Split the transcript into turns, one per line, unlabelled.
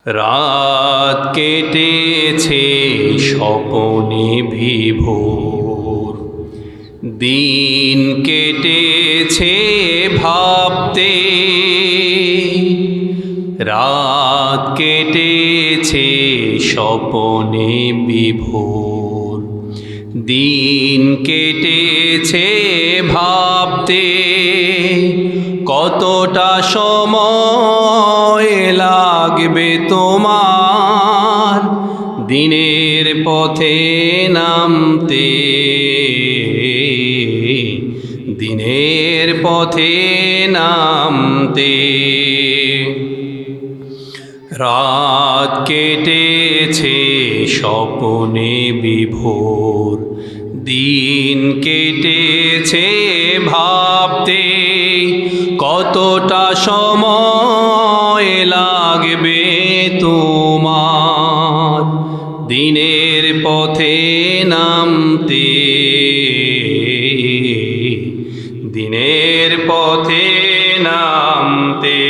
রাত কেটেছে স্বপনে বিভোর, দিন কেটেছে ভাবতে। রাত কেটেছে স্বপনে বিভোর, দিন কেটেছে ভাবতে। কতটা সময় লাগবে তোমার দিনের পথে নামতে, দিনের পথে নামতে। রাত কেটেছে স্বপনে বিভোর, দিন কেটেছে ভাবতে। কতটা সময় লাগবে তোমার দিনের পথে নামতে, দিনের পথে নামতে।